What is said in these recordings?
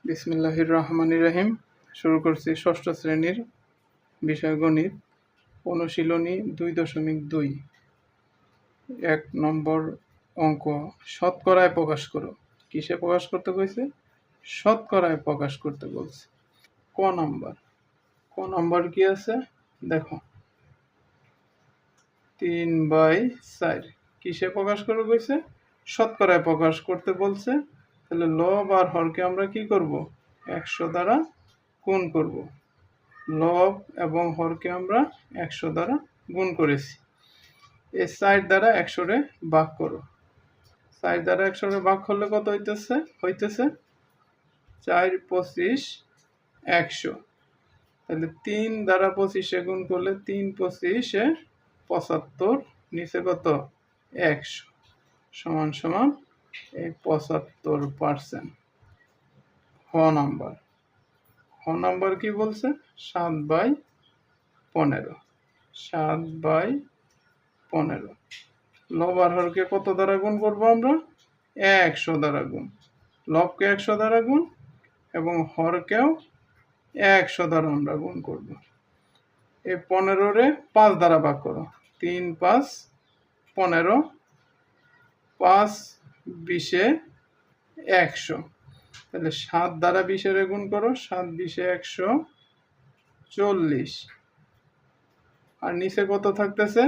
বিসমিল্লাহির রহমানির রহিম। শুরু করছি ষষ্ঠ শ্রেণীর বিষয় গণিত, অনুশীলনী 2.2। 1 নম্বর অঙ্ক, শতকরায় প্রকাশ করো। কিসে প্রকাশ করতে কইছে? শতকরায় প্রকাশ করতে বলছে। ক নাম্বার কি আছে দেখো, 3/4 কিসে প্রকাশ করতে কইছে? শতকরায় প্রকাশ করতে বলছে। তাহলে লব আর হরকে আমরা কি করব? 100 দ্বারা গুণ করব। লব এবং হরকে আমরা 100 দ্বারা গুণ করেছি। এই 4 দ্বারা 100 রে ভাগ করো। 4 দ্বারা 100 রে ভাগ করলে কত হইতেছে? 4 25 100। তাহলে 3 দ্বারা 25 গুণ করলে 3 25 75, নিচে কত? 100 সমান সমান এই 75%। খ নাম্বার কি বলছে? 7/15। 7/15 লব আর হরকে কত দ্বারা গুণ করবো আমরা? 100 দ্বারা গুণ। লবকে 100 দ্বারা গুণ এবং হরকেও 100 দ্বারা আমরা গুণ করব। এই 15 রে 5 দ্বারা ভাগ করো। 3 5 15, 5 20 100। তাহলে 7 দ্বারা 20 এর গুণ করো। 7 20 140। আর নিচে কত থাকতেছে?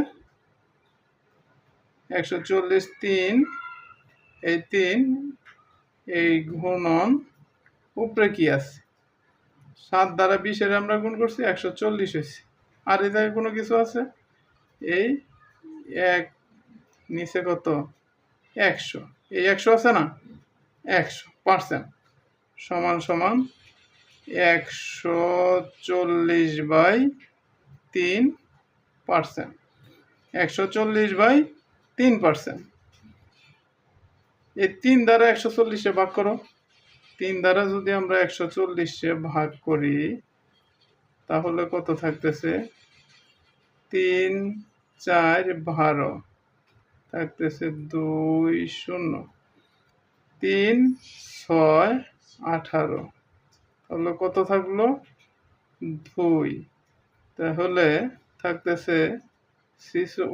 140 3, এই 3 এই গুণন উপরে কি আছে? 7 দ্বারা 20 এর আমরা গুণ করছি, 140 হয়েছে। আর এই জায়গায় কোনো কিছু আছে? এই 1 নিচে কত? 100। এই 100 আছে না? 100% সমান সমান 140/3%। 140/3%। এই 3 দ্বারা 140 ভাগ করো। 3 দ্বারা যদি আমরা 140 ভাগ করি তাহলে কত থাকতেছে? 3 4 12 থাকতেছে 2 0। 3 6 18, তাহলে কত থাকলো? 2। তাহলে থাকতেছে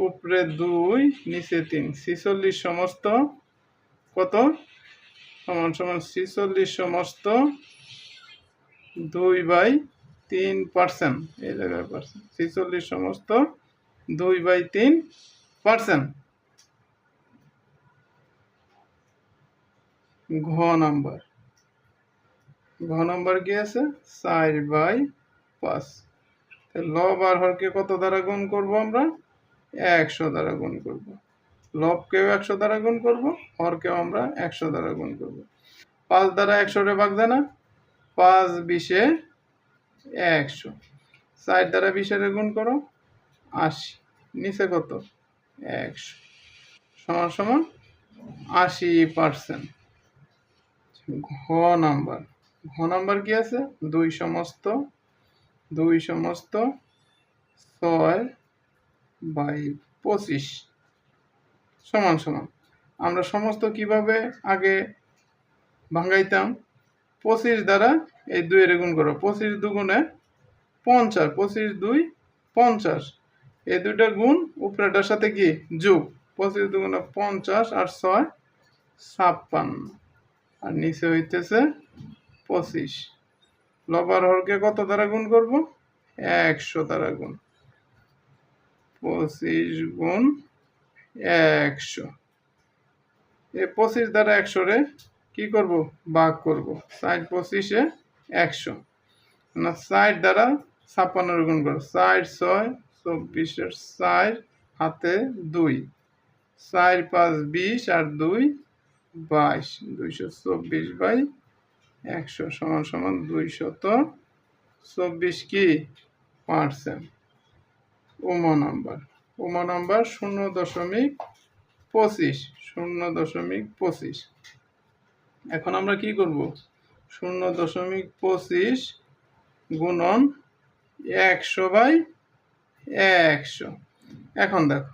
উপরে 2 নিচে 3, 46 সমস্ত কত? সমান সমান 46 সমস্ত 2/3%। এই জায়গায় পার্সেন্ট। 46 সমস্ত 2/3%। ঘ নাম্বার কি আছে? 4/5। লব আর হরকে কত দ্বারা গুণ করব আমরা? 100 দ্বারা গুণ করব। লবকেও 100 দ্বারা গুণ করব, হরকেও আমরা 100 দ্বারা গুণ করব। 5 দ্বারা 100 রে ভাগ দেয় না? 5 20 100। 4 দ্বারা 20 এর গুণ করো, 80। নিচে কত? 100 সমান সমান 80%। ঘ নাম্বার কি আছে? 2 সমস্ত 6/25 সমান সমান। আমরা সমস্ত কিভাবে আগে ভাঙাইতাম? 25 দ্বারা এই 2 এর গুণ করো। 25 দুগুণে 50, 25 2 50। এই দুইটা গুণ উপরেটার সাথে কি যোগ। 25 দুগুণে 50 আর 6 56। আর নিচে হইতেছে 25। লব আর হরকে কত দ্বারা গুণ করব? 100 দ্বারা গুণ। 25 গুণ 100। এই 25 দ্বারা 100 রে কি করব? ভাগ করব। 60 25 100। না 60 দ্বারা 56 গুণ করো। 4 6 24 4 হাতে 2। 4 5 20 আর 2 22। 224/100 সমান সমান 224 কি পার্সেন্ট। ওমা নাম্বার 0.25। এখন আমরা কি করব? 0.25 গুণন 100/100। এখন দেখো,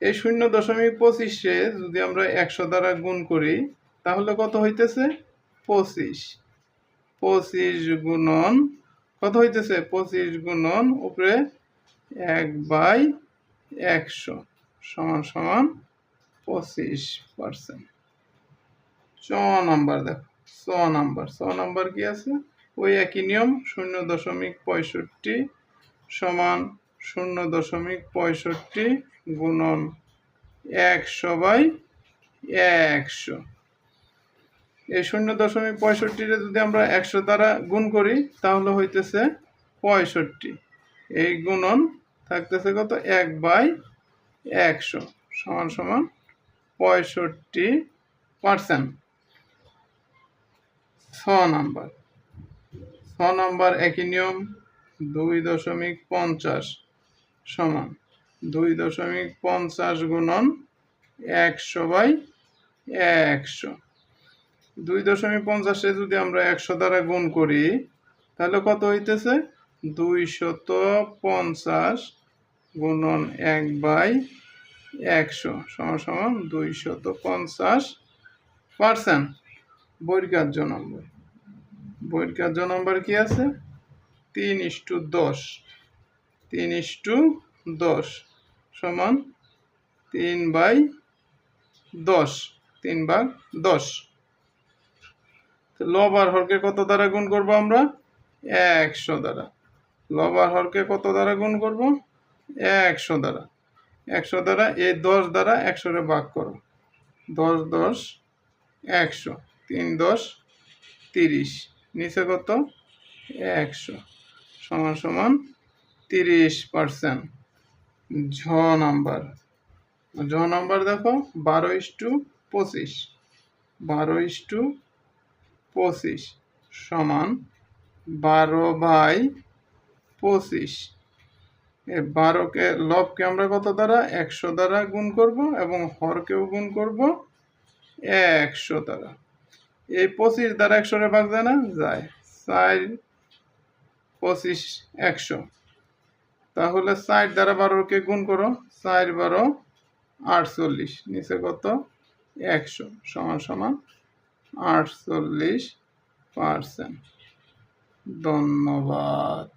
এই 0.25 যদি আমরা 100 দ্বারা গুণ করি তাহলে কত হইতেছে? 25। 25 গুণন কত হইতেছে 25 গুণন উপরে 1/100 সমান সমান 25%। ছ নাম্বার দেখো, ছ নাম্বার কি আছে? ওই একই নিয়ম 0.65 সমান 0.65 গুণন 100/100। এই 0.65 যদি আমরা 100 দ্বারা গুণ করি তাহলে হইতেছে 65। এই গুণন থাকতেছে কত 1/100 সমান সমান 65%। ছ নাম্বার একই নিয়ম 2.50 সমান 2.50 গুণন 100/100। 2.50 যদি আমরা 100 দ্বারা গুণ করি তাহলে কত হইতেছে 250 গুণন 1/100 সমান সমান 250%। বইয়ের কার্য নম্বর কি আছে 3:10 3:10 সমান 3/10 3/10। লব আর হরকে কত দ্বারা গুণ করব আমরা 100 দ্বারা। লব আর হরকে কত দ্বারা গুণ করব 100 দ্বারা। 100 দ্বারা এই 10 দ্বারা 100 রে ভাগ করো। 10 10 100 3 10 30 নিচে কত 100 সমান সমান 30%। ঝ নাম্বার দেখো 12:25 12:25 সমান 12/25। এই 12কে লবকে আমরা কত দ্বারা 100 দ্বারা গুণ করব এবং হরকেও গুণ করব 100 দ্বারা। এই 25 দ্বারা 100 রে ভাগ যায় না যায় 4 25 100। তাহলে 60 দ্বারা 12কে গুণ করো 4 12 48 নিচে কত 100 সমান সমান 48%। ধন্যবাদ।